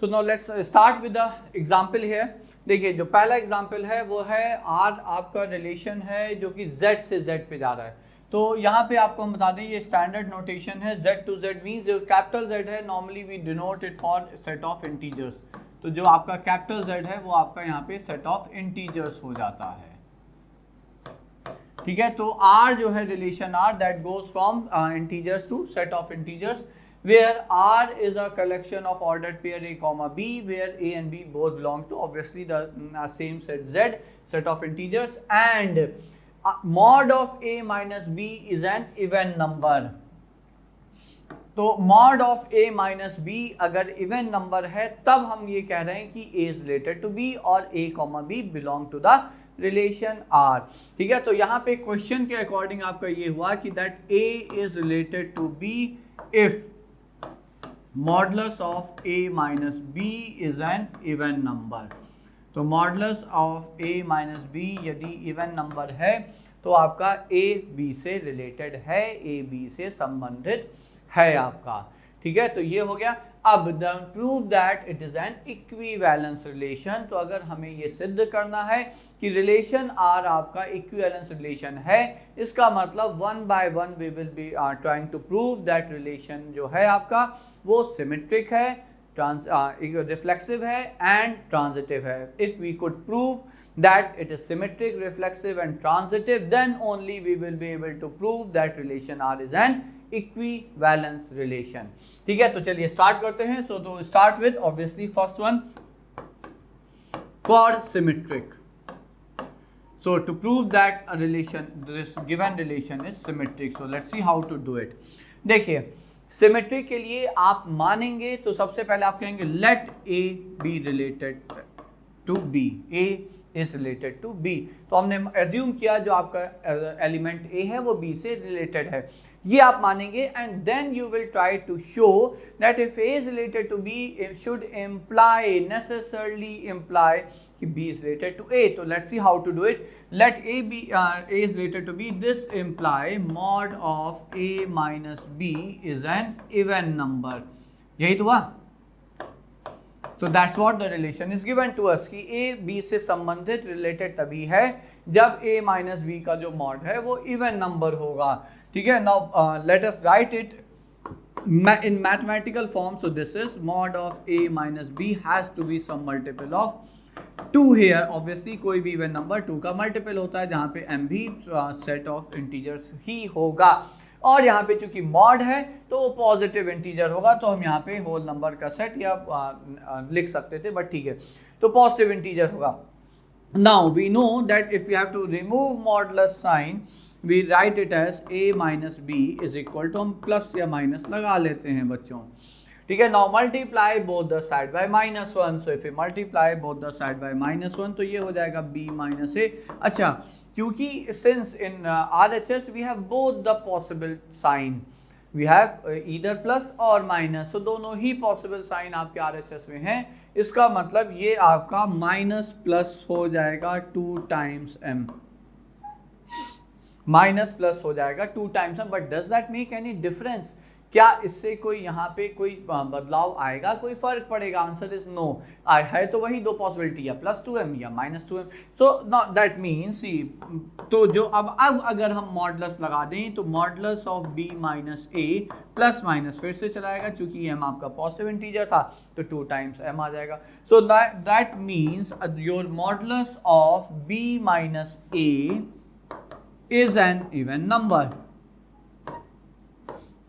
So now let's start with the example here. देखिए जो पहला एग्जांपल है वो है R आपका रिलेशन है जो कि Z से Z पे जा रहा है। तो यहाँ पे आपको हम बता दें ये स्टैंडर्ड नोटेशन है, Z to Z मीन्स जो कैपिटल Z है normally we denote it for set of integers. तो जो आपका कैपिटल Z है वो आपका यहाँ पे सेट ऑफ इंटीजर्स हो जाता है, ठीक है। तो R जो है relation R that goes from integers to set of integers where R is a collection of ordered pair A comma B where A and B both belong to obviously the same set Z, set of integers, and mod of A minus B is an even number। तो mod of A minus B अगर even number है तब हम ये कह रहे हैं कि A is related to B और A comma B belong to the relation R, ठीक है। तो यहाँ पे क्वेश्चन के अकॉर्डिंग आपका ये हुआ कि that A is related to B if modulus of A minus B is an even number. तो modulus of A minus B यदि इवन नंबर है तो आपका A B से रिलेटेड है, A B से संबंधित है आपका, ठीक है। तो ये हो गया। अब prove that it is an equivalence relation. तो अगर हमें ये सिद्ध करना है कि रिलेशन R आपका इक्विवेलेंस रिलेशन है, इसका मतलब one by one we will be trying to prove that relation जो है आपका वो सिमेट्रिक है, रिफ्लेक्सिव है एंड ट्रांजिटिव है। If we could prove that it is symmetric, reflexive and transitive, then only we will be able to prove that relation R is an equivalence relation, ठीक है। तो चलिए स्टार्ट करते हैं। So to start with obviously first one chord symmetric। So to prove that a relation, this given relation is symmetric, so let's see how to do it। देखिए symmetric के लिए आप मानेंगे तो सबसे पहले आप कहेंगे let A be related to B, A is related to B। तो हमने एज्यूम किया जो आपका एलिमेंट A है वो B से रिलेटेड है, ये आप मानेंगे। And then you will try to show that if A is related to B it should imply, necessarily imply कि B is related to A। तो let's see how to do it। Let A be A is related to B, this imply mod of A minus B is an even number। यही तो हुआ। So that's what the relation is given to us कि A B से संबंधित related तभी है जब A minus B का जो मॉड है वो इवन नंबर होगा, ठीक है। Now let us write it in mathematical form। So this is mod of A minus B has to be some multiple of 2 here। obviously कोई भी इवन नंबर 2 का मल्टीपल होता है जहाँ पे M भी सेट ऑफ इंटीजर्स ही होगा, और यहाँ पे चूंकि मॉड है तो वो पॉजिटिव इंटीजर होगा, तो हम यहाँ पे होल नंबर का सेट या लिख सकते थे, बट ठीक है। तो पॉजिटिव इंटीजर होगा। Now we know that if you have to remove modulus sign we write it as A minus B is equal to, हम प्लस या माइनस लगा लेते हैं बच्चों, ठीक है। Now multiply both the side by -1। So if you multiply both the side by -1 तो ये हो जाएगा B माइनस A। अच्छा, क्योंकि since in RHS we have both the possible sign, we have either plus और माइनस, तो दोनों ही पॉसिबल साइन आपके RHS में हैं। इसका मतलब ये आपका माइनस प्लस हो जाएगा 2 टाइम्स M, माइनस प्लस हो जाएगा 2 times M। But does that make any difference? क्या इससे कोई यहाँ पे कोई बदलाव आएगा, कोई फर्क पड़ेगा? Answer is no. है तो वही दो पॉसिबिलिटी, या +2m या -2m। सो दैट मीन्स तो जो अब अगर हम मॉडुलस लगा दें तो modulus of B minus A plus minus फिर से चलाएगा, चूंकि M आपका पॉजिटिव इंटीजर था तो 2 टाइम्स M आ जाएगा। सो that means your modulus of B minus A is an even number,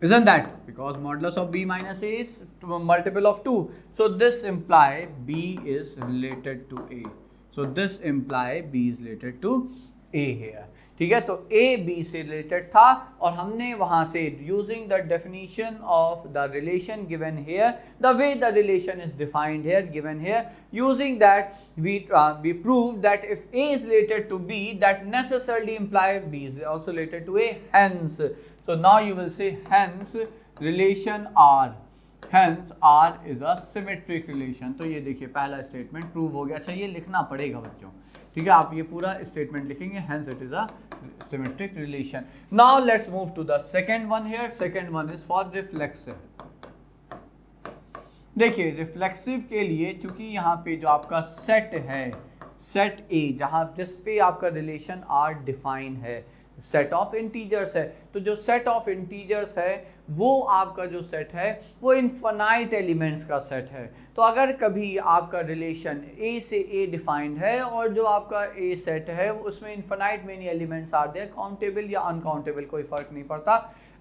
isn't that? Because modulus of B minus A is multiple of 2, so this imply B is related to A, so this imply B is related to A here, ठीक है। तो A B से related था और हमने वहां से using the definition of the relation given here, the way the relation is defined here given here, using that we prove that if A is related to B that necessarily imply B is also related to A, hence so now you will say hence relation R, hence R is a symmetric relation। तो ये देखिए पहला statement prove हो गया। अच्छा, ये लिखना पड़ेगा बच्चों, ठीक है। आप ये पूरा स्टेटमेंट लिखेंगे, hence it is a symmetric relation। Now let's move to the second one here। Second one is for reflexive। देखिए रिफ्लेक्सिव के लिए चूंकि यहाँ पे जो आपका सेट है, सेट ए, जहाँ जिस पे आपका रिलेशन आर डिफाइन है, सेट ऑफ इंटीजर्स है, तो जो सेट ऑफ इंटीजर्स है वो आपका जो सेट है वो इनफाइनाइट एलिमेंट्स का सेट है। तो अगर कभी आपका रिलेशन ए से ए डिफाइंड है और जो आपका ए सेट है उसमें infinite many elements are there, countable या अनकाउंटेबल कोई फर्क नहीं पड़ता,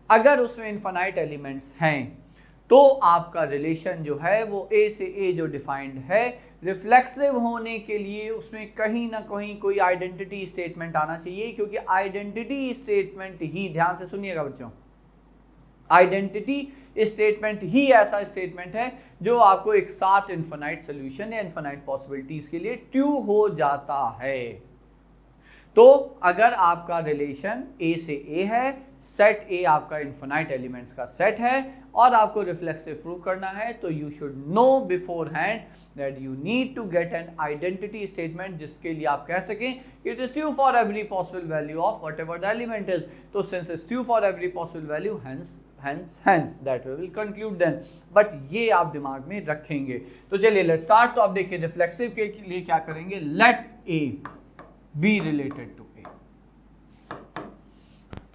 अगर उसमें इनफाइनाइट एलिमेंट्स हैं तो आपका रिलेशन जो है वो ए से ए जो डिफाइंड है, रिफ्लेक्सिव होने के लिए उसमें कहीं ना कहीं कोई आइडेंटिटी स्टेटमेंट आना चाहिए, क्योंकि आइडेंटिटी स्टेटमेंट ही, ध्यान से सुनिएगा बच्चों, आइडेंटिटी स्टेटमेंट ही ऐसा स्टेटमेंट है जो आपको एक साथ इनफाइनाइट सोल्यूशन या इनफाइनाइट पॉसिबिलिटीज के लिए ट्रू हो जाता है। तो अगर आपका रिलेशन ए से ए है, सेट ए आपका इनफाइनाइट एलिमेंट्स का सेट है और आपको रिफ्लेक्सिव प्रूव करना है, तो you should know beforehand that you need to get an identity statement जिसके लिए आप कह सकें कि it is true for every possible value of whatever the element is. तो since it's true for every possible value, hence that we will conclude then, but ये आप दिमाग में रखेंगे। तो चलिए लेट्स स्टार्ट। तो आप देखिए रिफ्लेक्सिव के लिए क्या करेंगे, let A B related to A,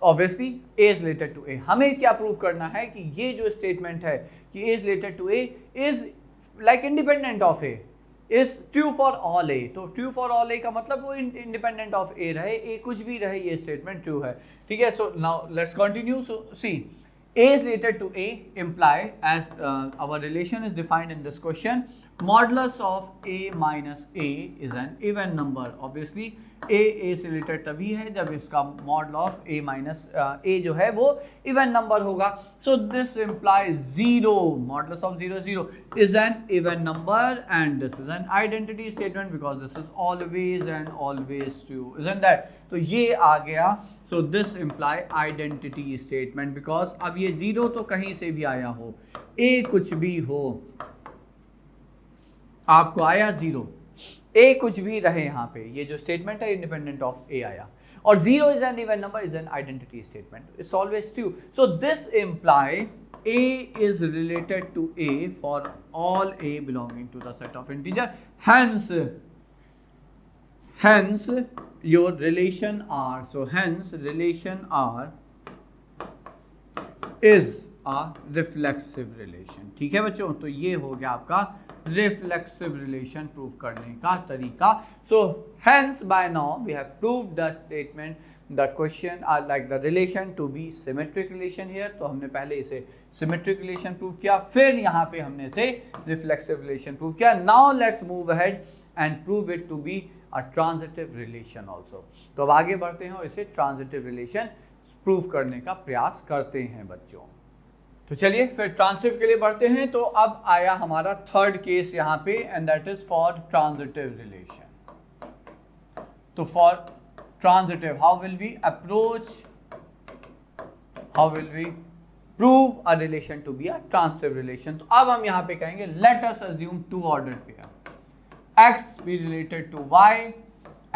obviously A is related to A. हमें क्या प्रूव करना है कि ये जो स्टेटमेंट है कि A is related to A is like independent of A, is true for all A. तो ट्रू फॉर ऑल ए का मतलब वो इंडिपेंडेंट ऑफ ए रहे, ए कुछ भी रहे, ये स्टेटमेंट ट्रू है, ठीक है। So now let's continue. So see A is related to A imply, as our relation is defined in this question, modulus of A minus A is an even number. Obviously A से related तभी है जब इसका mod of A minus A जो है वो even number होगा। So this implies 0, modulus of 0 0 is an even number and this is an identity statement because this is always and always true, isn't that? तो ये आ गया। So this imply identity statement because अब ये 0 तो कहीं से भी आया हो, A कुछ भी हो, आपको आया 0, A कुछ भी रहे, यहाँ पे ये जो स्टेटमेंट है इंडिपेंडेंट ऑफ A आया, और 0 is an even number is an identity statement, it's always true. So this imply A is related to A for all A belonging to the set of integer, hence your relation R, so hence relation R is a reflexive relation, ठीक है बच्चों। तो ये हो गया आपका reflexive relation prove करने का तरीका। So hence by now we have proved the statement, the question are like the relation to be symmetric relation here। तो हमने पहले इसे symmetric relation प्रूव किया, फिर यहाँ पे हमने इसे reflexive relation प्रूव किया। Now let's move ahead and prove it to be a transitive relation also। तो अब आगे बढ़ते हैं और इसे transitive relation प्रूव करने का प्रयास करते हैं बच्चों। तो चलिए फिर ट्रांजिटिव के लिए बढ़ते हैं। तो अब आया हमारा थर्ड केस यहाँ पे and that is for transitive relation. तो for transitive how will we approach, how will we prove a relation to be a transitive relation. तो अब हम यहाँ पे कहेंगे let us assume two ordered pair x be related to y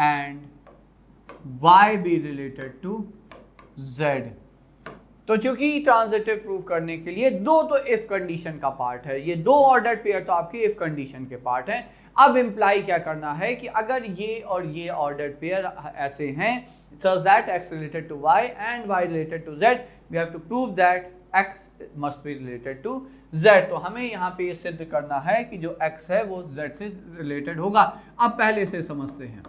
and y be related to z। तो चूंकि transitive prove करने के लिए दो तो इफ कंडीशन का पार्ट है, ये दो ऑर्डर्ड पेयर तो आपके इफ कंडीशन के पार्ट हैं। अब इम्प्लाई क्या करना है कि अगर ये और ये ऑर्डर्ड पेयर ऐसे हैं such that x related to y and y related to z, we have to prove that x must be related to z। तो हमें यहाँ पे ये सिद्ध करना है कि जो x है वो z से रिलेटेड होगा। अब पहले से समझते हैं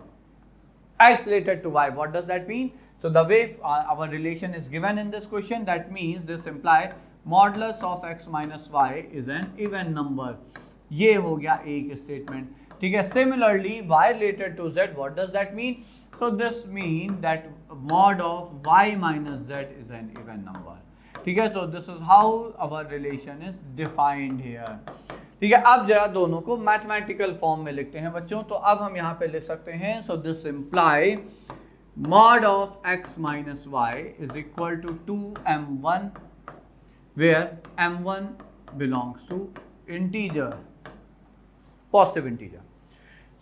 x related to y, what does that mean? So the way our relation is given in this question, that means this imply modulus of x minus y is an even number। ये हो गया एक statement, ठीक है। Similarly y related to z, what does that mean? So this means that mod of y minus z is an even number, ठीक है। तो this is how our relation is defined here, ठीक है। अब जरा दोनों को मैथमेटिकल फॉर्म में लिखते हैं बच्चों। तो अब हम यहाँ पे लिख सकते हैं सो this imply mod of x minus y is equal to 2m1 where m1 belongs to integer, positive integer।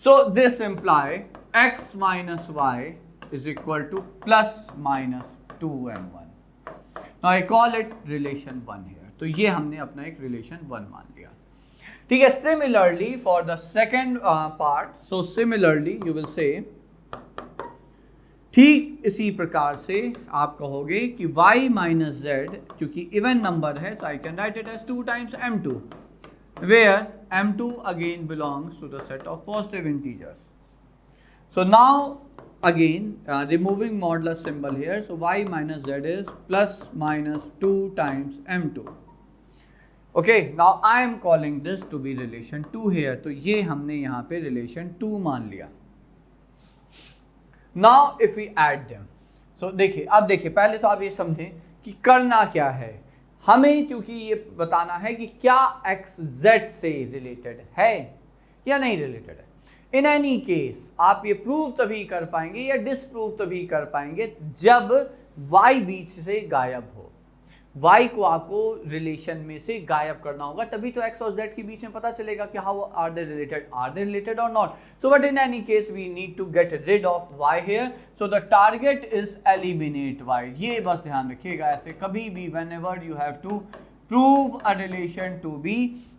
So this imply x minus y is equal to plus minus 2m1। Now I call it relation 1 here। तो ये हमने अपना एक relation 1 मान लिया, ठीक है, similarly for the second part, so similarly you will say, ठीक इसी प्रकार से आप कहोगे कि y माइनस जेड, चूंकि इवन नंबर है तो I can write it as 2 times m2, where m2 again belongs to the set of positive integers. So now again removing modulus symbol here, so y minus z is plus minus 2 times m2. Okay, now I am calling this to be relation 2 here, तो ये हमने यहाँ पे relation 2 मान लिया. Now if we add them, so देखिए, अब देखिए, पहले तो आप ये समझें कि करना क्या है. हमें क्योंकि ये बताना है कि क्या x z से रिलेटेड है या नहीं रिलेटेड है. इन एनी केस आप ये प्रूव तभी कर पाएंगे या डिसप्रूव तभी कर पाएंगे जब y बीच से गायब हो. y को आपको रिलेशन में से गायब करना होगा, तभी तो x और z के बीच में पता चलेगा कि हाउ आर दे रिलेटेड और not. So but in any case we need to get rid of y here, so the target is eliminate y. ये बस ध्यान रखिएगा, ऐसे कभी भी whenever you have to prove a relation to be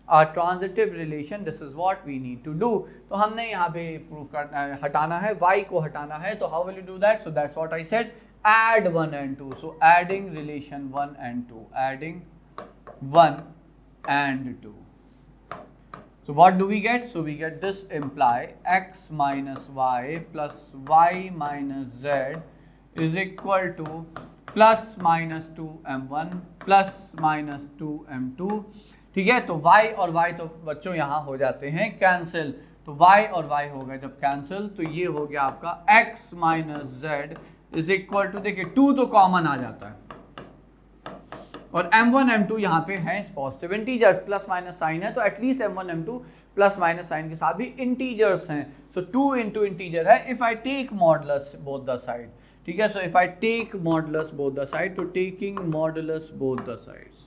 a transitive relation, this is what we need to do. तो हमने यहाँ पे प्रूव करना, हटाना है, y को हटाना है. तो how will you do that? So that's what I said, add 1 and 2. So adding relation 1 and 2, adding 1 and 2. So what do we get? So we get this imply x minus y plus y minus z is equal to plus minus 2m1 plus minus 2m2. ठीक है, तो y और y तो बच्चों यहाँ हो जाते हैं कैंसिल, तो y और y हो गए जब कैंसिल, तो ये हो गया आपका x minus z is equal to, देखिए 2 तो कॉमन आ जाता है और m1 m2 यहाँ पे है positive integer, plus minus sign है, तो at least m1 m2 plus minus sign के साथ भी इंटीजर्स हैं. सो 2 इंटू इंटीजर है. If I take modulus both the side, ठीक है, so if I take modulus both the side, तो taking modulus both the sides,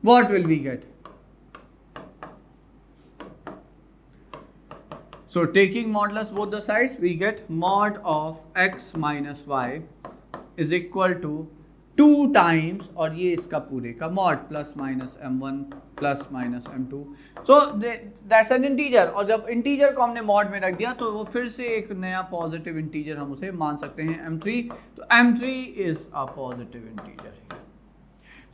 what will we get? So taking modulus both the sides, we get mod of x minus y is equal to 2 times, और ये इसका पूरे का mod plus minus m1 plus minus m2. So that's an integer, और जब integer को हमने mod में रख दिया तो वो फिर से एक नया positive integer हम उसे मान सकते हैं m3. तो m3 is a positive integer.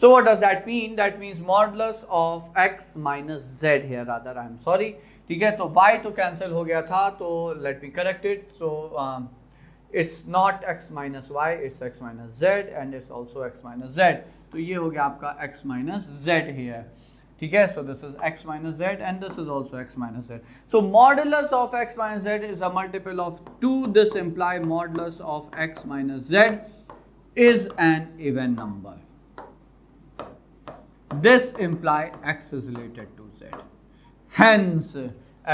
So what does that mean? That means modulus of x minus z here, rather I am sorry. ठीक है, तो y तो कैंसिल हो गया था, तो let me correct it. So it's not x minus y, it's x minus z and it's also x minus z. तो ये हो गया आपका x माइनस z हियर. ठीक है, so this is x minus z and this is also x minus z. So modulus of x minus z is a multiple of 2. This imply modulus of x minus z is an even number. This imply x is related to z. Hence,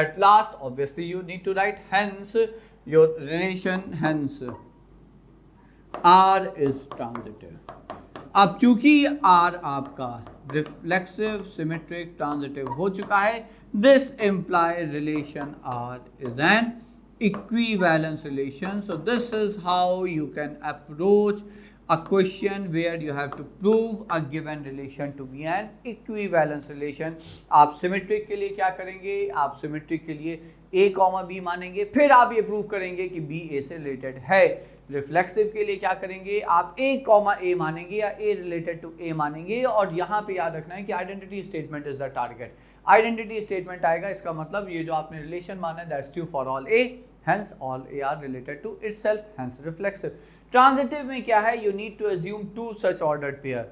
at last, obviously you need to write hence your relation, hence R is transitive. अब चूंकि R आपका reflexive, symmetric, transitive हो चुका है, this imply relation R is an equivalence relation. So this is how you can approach a question where you have to prove a given relation to be an equivalence relation. आप symmetric के लिए क्या करेंगे? आप symmetric के लिए a comma b मानेंगे, फिर आप ये प्रूव करेंगे कि b a से रिलेटेड है. रिफ्लेक्सिव के लिए क्या करेंगे? आप a कॉमा a मानेंगे या a रिलेटेड टू a मानेंगे. और यहाँ पे याद रखना है कि identity statement is the target. Identity statement आएगा, इसका मतलब ये जो आपने रिलेशन माना है that's true for all a, hence all a are related to itself, hence reflexive. Transitive में क्या है? You need to assume 2 such ordered pair,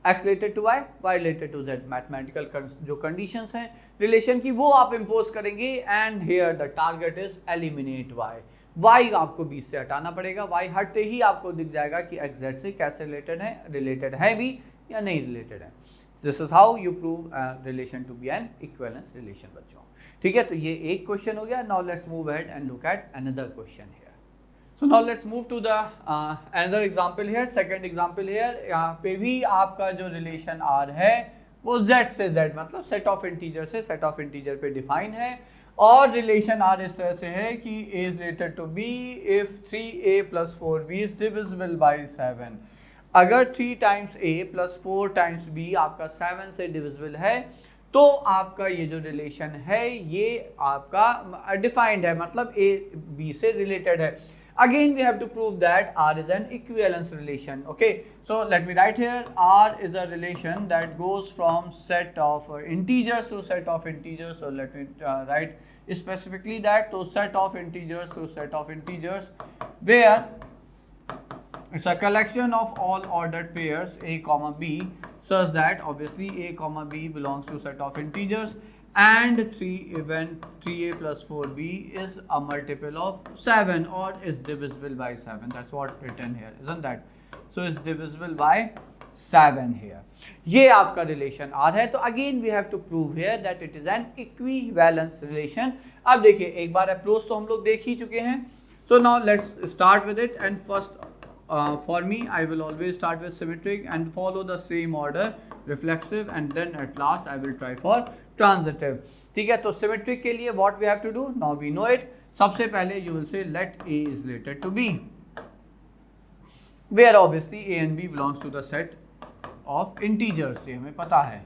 x related to y, y related to z. Mathematical जो conditions हैं relation की वो आप impose करेंगे and here the target is eliminate y. y आपको बीच से हटाना पड़ेगा. y हटते ही आपको दिख जाएगा कि x z से कैसे रिलेटेड है भी या नहीं रिलेटेड है. This is how you prove relation to be an equivalence relation बच्चों. ठीक है, तो ये एक क्वेश्चन हो गया. Now let's move ahead and look at another question here. So now let's move to the another example here, second example here. यहाँ पे भी आपका जो relation R है वो Z से Z, मतलब set of integer से set of integer पे define है. और relation R इस तरह से है कि A is related to B if 3A plus 4B is divisible by 7. अगर 3 times A plus 4 times B आपका 7 से divisible है तो आपका ये जो रिलेशन है ये आपका डिफाइंड है, मतलब ए बी से रिलेटेड है. Again we have to prove that R is an equivalence relation. Okay, so let me write here, R is a relation that goes from set of integers to set of integers. So let me write specifically that, so set of integers to set of integers, where it's a collection of all ordered pairs A comma B, such that obviously A comma B belongs to set of integers, and 3a plus 4b is a multiple of 7 or is divisible by 7. That's what written here, isn't that? So it's divisible by 7 here. ये आपका relation R है. तो again we have to prove here that it is an equivalence relation. अब देखिए, एक बार approach तो हम लोग देख ही चुके हैं. So now let's start with it, and first for me I will always start with symmetric and follow the same order, reflexive, and then at last I will try for transitive. ठीक है, तो symmetric के लिए what we have to do, now we know it. सबसे पहले you will say let A is related to B, where obviously A and B belongs to the set of integers. ये हमें पता है.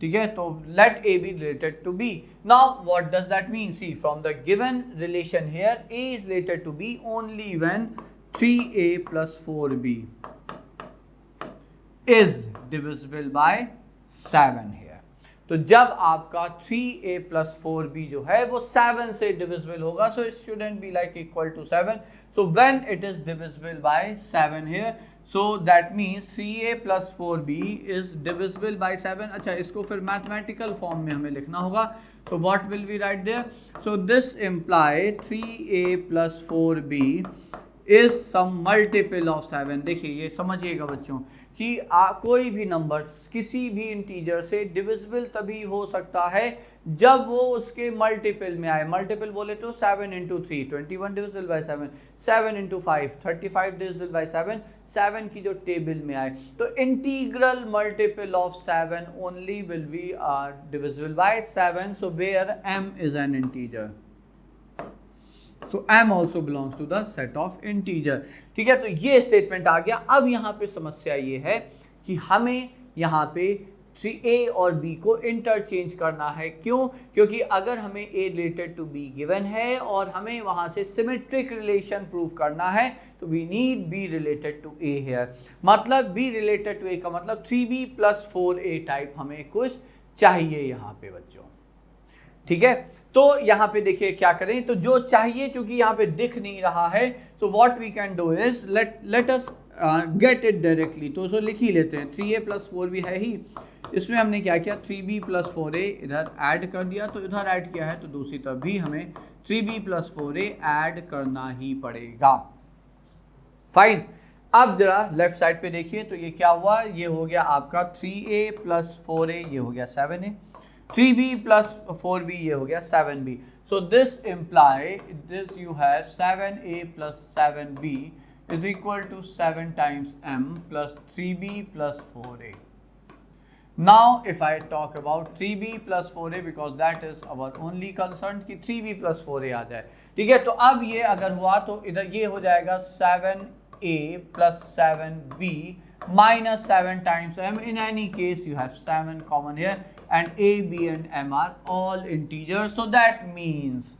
ठीक है, तो let A be related to B. Now what does that mean? See, from the given relation here, A is related to B only when 3A plus 4B is divisible by 7 here. तो जब आपका 3a plus 4b जो है वो 7 से divisible होगा, so it shouldn't be like equal to 7. So when it is divisible by 7 here, so that means 3a plus 4b is divisible by 7. अच्छा, इसको फिर mathematical form में हमें लिखना होगा. So what will we write there? So this imply 3a plus 4b is some multiple of 7. देखिए, ये समझिएगा बच्चों कि कोई भी नंबर्स किसी भी इंटीजर से डिविजिबल तभी हो सकता है जब वो उसके मल्टीपल में आए. मल्टीपल बोले तो 7 into 3 21 divisible by 7, 7 into 5 35 divisible by 7, 7 की जो टेबल में आए. तो integral multiple of 7 only will be divisible by 7. So where m is an integer, so m also belongs to the set of integer. ठीक है, तो ये स्टेटमेंट आ गया. अब यहाँ पे समस्या ये है कि हमें यहाँ पे a और b को इंटरचेंज करना है. क्यों? क्योंकि अगर हमें a related to b given है और हमें वहाँ से सिमेट्रिक रिलेशन प्रूव करना है, तो we need b related to a here. मतलब b रिलेटेड टू a का मतलब 3b प्लस 4a टाइप हमें कुछ चाहिए यहाँ पे बच्चों. ठीक है, तो यहाँ पे देखिए क्या करें, तो जो चाहिए चूंकि यहाँ पे दिख नहीं रहा है, तो what we can do is let us get it directly. तो उसको लिख ही लेते हैं. 3a प्लस 4b है ही, इसमें हमने क्या किया 3b प्लस 4a इधर ऐड कर दिया, तो इधर ऐड किया है तो दूसरी तरफ भी हमें 3b प्लस 4a ऐड करना ही पड़ेगा. फाइन. अब जरा लेफ्ट साइड पे देखिए, तो ये क्या हुआ, ये हो गया आपका 3a प्लस 4a, ये हो गया 7a, 3b plus 4b ये हो गया 7b. So this imply this you have 7a plus 7b is equal to 7 times m plus 3b plus 4a. Now if I talk about 3b plus 4a, because that is our only concern कि 3b plus 4a आ जाए. ठीक है, तो अब ये अगर हुआ तो इधर ये हो जाएगा 7a plus 7b minus 7 times m. In any case you have 7 common here, and a, b and m are all integers. So that means,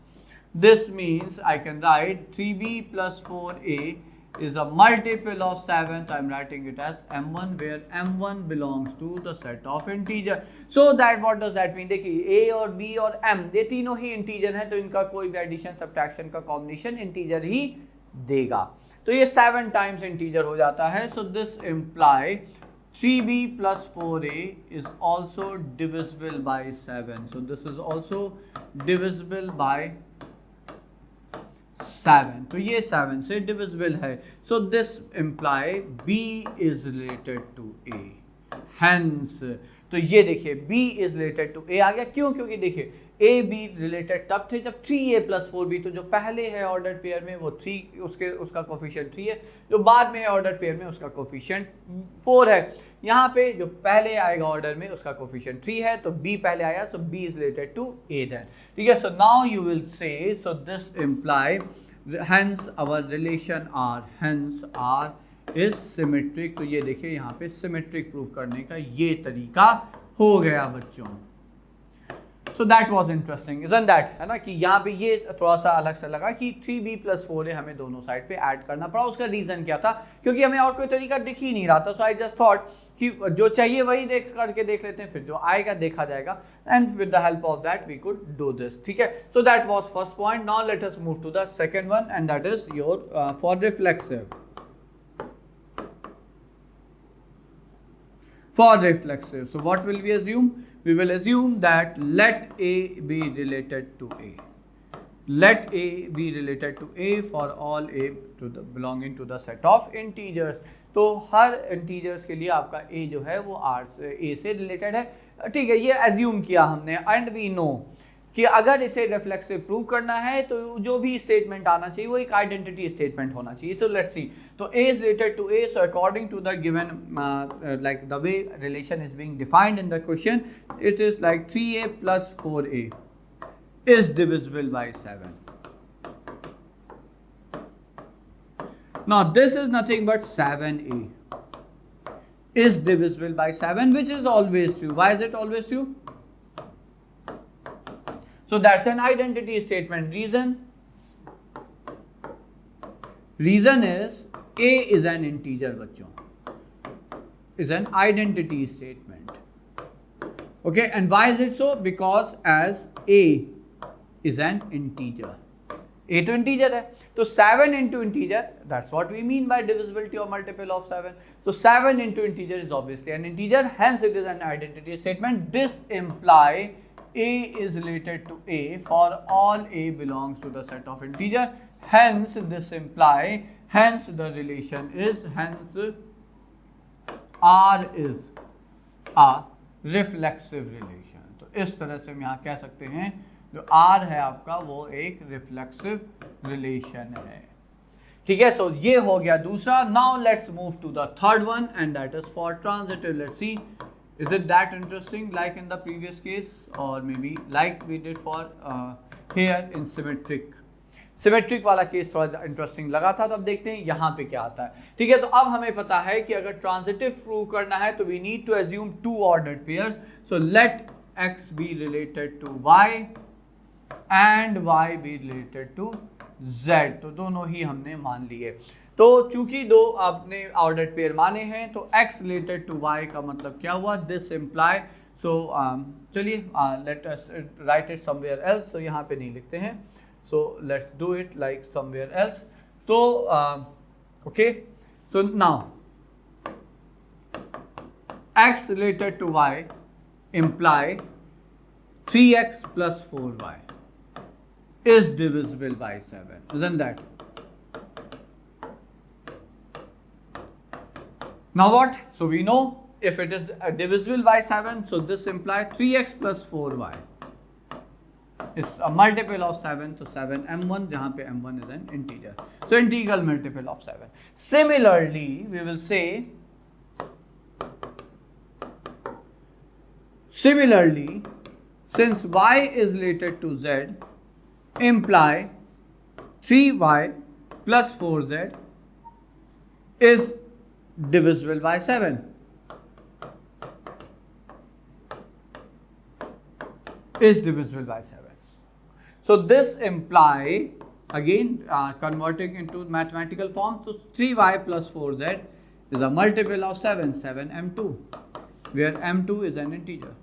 this means I can write 3b plus 4a is a multiple of 7. So I am writing it as m1, where m1 belongs to the set of integer. So that what does that mean? देखिए a और b और m ये तीनों ही integer हैं, तो इनका कोई भी एडिशन सब्ट्रैक्शन का कॉम्बिनेशन इंटीजर ही देगा. तो ये 7 टाइम्स इंटीजर हो जाता है. सो this imply 3b plus 4a is also divisible by 7. So this is also divisible by 7. तो ये 7 से divisible है. So this imply b is related to a. Hence, तो ये देखिए b is related to a आ गया. क्यों? क्योंकि देखिए a b रिलेटेड तब थे जब 3a प्लस 4b, तो जो पहले है ऑर्डर पेयर में वो 3, उसका कोफिशिएंट 3 है, जो बाद में है ऑर्डर पेयर में उसका कोफिशिएंट 4 है. यहाँ पे जो पहले आएगा ऑर्डर में उसका कोफिशिएंट 3 है, तो b पहले आया, so b is related to a then. ठीक है, so now you will say, so this imply hence our relation R, hence R is symmetric. तो ये देखिए यहाँ पे सिमेट्रिक प्रूफ करने का ये तरीका हो गया बच्चों. सो that was interesting isn't that, है ना, कि यहाँ पे ये थोड़ा सा अलग से लगा कि 3b + 4a हमें दोनों साइड पे ऐड करना पड़ा। उसका रीजन क्या था, क्योंकि हमें और कोई तरीका दिख ही नहीं रहा था। सो आई जस्ट थॉट कि जो चाहिए वही देख करके देख लेते हैं, फिर जो आएगा देखा जाएगा, and with the help of that we could do this, ठीक है। So that was first point. Now let us move to the second one, and that is your for reflexive. For reflexive, so what will we assume? We will assume that let A be related to A. Let A be related to A for all A to the belonging to the set of integers. तो हर integers के लिए आपका A जो है वो R से A से related है, ठीक है, ये assume किया हमने, and we know कि अगर इसे रिफ्लेक्सिव प्रूव करना है तो जो भी स्टेटमेंट आना चाहिए वो एक आइडेंटिटी स्टेटमेंट होना चाहिए। तो लेट्स सी, तो A is related to A, so according to the given like the way relation is being defined in the question, it is like 3A + 4A is divisible by 7. Now this is nothing but 7A is divisible by 7, which is always true. Why is it always true? So that's an identity statement. Reason is A is an integer, बच्चों, is an identity statement. Okay, and why is it so? Because as A is an integer. A तो integer है, तो 7 into integer, that's what we mean by divisibility or multiple of 7. So 7 into integer is obviously an integer, hence it is an identity statement. This imply A is related to A for all A belongs to the set of integer. Hence this imply, hence the relation is, hence R is a reflexive relation. तो इस तरह से हम यहाँ कह सकते हैं जो R है आपका वो एक reflexive relation है, ठीक है। सो ये हो गया दूसरा। Now let's move to the third one, and that is for transitive. Let's see, is it that interesting like in the previous case, or maybe like we did for here in symmetric? Symmetric वाला case थोड़ा interesting लगा था, तो अब देखते हैं यहाँ पे क्या आता है, ठीक है। तो अब हमें पता है कि अगर ट्रांजिटिव प्रूव करना है तो we need to assume 2 ordered pairs. So let x be related to y and y be related to z, तो दोनों ही हमने मान लिए। तो चूंकि दो आपने ऑर्डर्ड पेयर माने हैं तो x रिलेटेड टू y का मतलब क्या हुआ, दिस इम्प्लाई। सो चलिए let us write it somewhere else, तो यहाँ पे नहीं लिखते हैं, so let's do it like somewhere else. तो okay, so now x related to y imply 3x + 4y is divisible by 7, isn't that? Now what? So we know if it is divisible by 7, so this implies 3x + 4y is a multiple of 7, so 7m1, जहाँ पे m1 is an integer, so integral multiple of 7. Similarly, we will say, similarly, since y is related to z, imply 3y + 4z is divisible by 7. Is divisible by 7. So this imply, again converting into mathematical form, so 3y + 4z is a multiple of 7, 7m2, where m2 is an integer.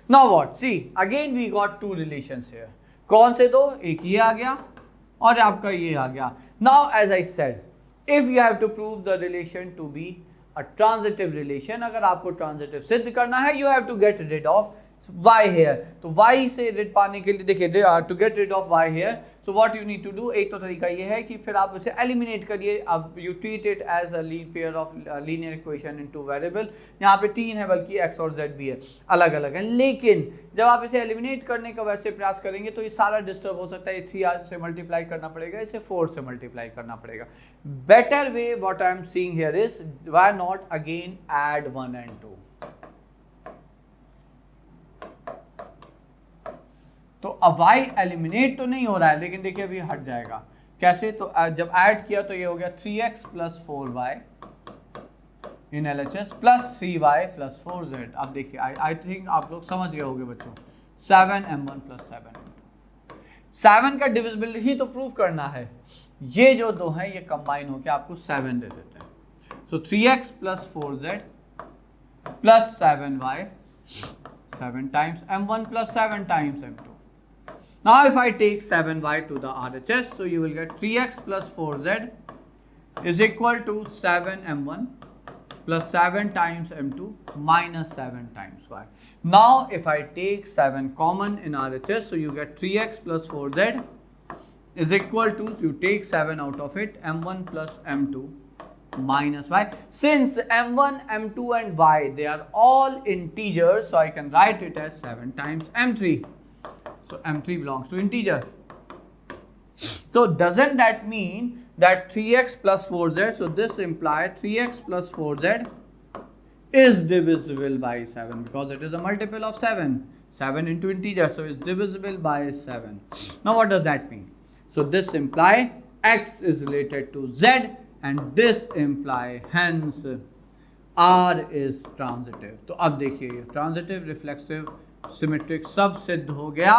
Now what? See, again we got 2 relations here. कौन से दो? एक ये आ गया और आपका ये आ गया. Now as I said, if you have to prove the relation to be a transitive relation, अगर आपको ट्रांजिटिव सिद्ध करना है, you have to get rid of y here. तो y से rid पाने के लिए देखिए, to get rid of y here, so what you need to do, एक तो तरीका ये है कि फिर आप इसे एलिमिनेट करिए. अब you treat it as a pair of linear equation in 2 variable. यहाँ पे 3 है, बल्कि x और z भी है, अलग अलग है. लेकिन जब आप इसे एलिमिनेट करने का वैसे प्रयास करेंगे तो ये सारा डिस्टर्ब हो सकता है. 3 से मल्टीप्लाई करना पड़ेगा, इसे 4 से मल्टीप्लाई करना पड़ेगा. Better way what I am seeing here is, why not again add 1 and 2. तो अब y एलिमिनेट तो नहीं हो रहा है, लेकिन देखिए अभी हट जाएगा. कैसे? तो जब ऐड किया तो ये हो गया 3x + 4y इन LHS plus 3y plus 4z। अब देखिए आई थिंक आप लोग समझ गए होंगे बच्चों, 7m1 प्लस 7 का डिविजिबल ही तो प्रूव करना है। ये जो दो हैं ये कंबाइन होकर आपको 7 दे देते हैं। सो 3x plus 4z plus 7y, 7 times m1 plus 7 times m2. Now if I take 7y to the RHS, so you will get 3x plus 4z is equal to 7m1 plus 7 times m2 minus 7 times y. Now if I take 7 common in RHS, so you get 3x plus 4z is equal to, you take 7 out of it, m1 plus m2 minus y. Since m1, m2 and y, they are all integers, so I can write it as 7 times m3. So m3 belongs to integer. So doesn't that mean that 3x plus 4z, so this implies 3x plus 4z is divisible by 7 because it is a multiple of 7. 7 into integer, so it's divisible by 7. Now what does that mean? So this implies x is related to z, and this imply hence R is transitive. तो अब देखिए ये transitive, reflexive, symmetric सब सिद्ध हो गया।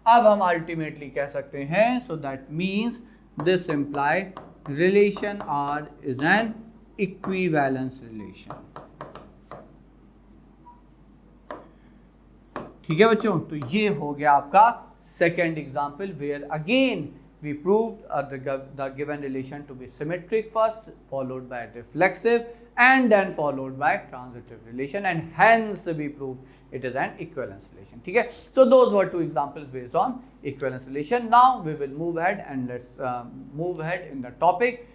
अब हम अल्टीमेटली कह सकते हैं, so that means this imply relation R is an equivalence relation. ठीक है बच्चों, तो ये हो गया आपका second example where again we proved the given relation to be symmetric first, followed by reflexive, and then followed by transitive relation, and hence we proved it is an equivalence relation. ठीक है, so those were two examples based on equivalence relation. Now we will move ahead and let's move ahead in the topic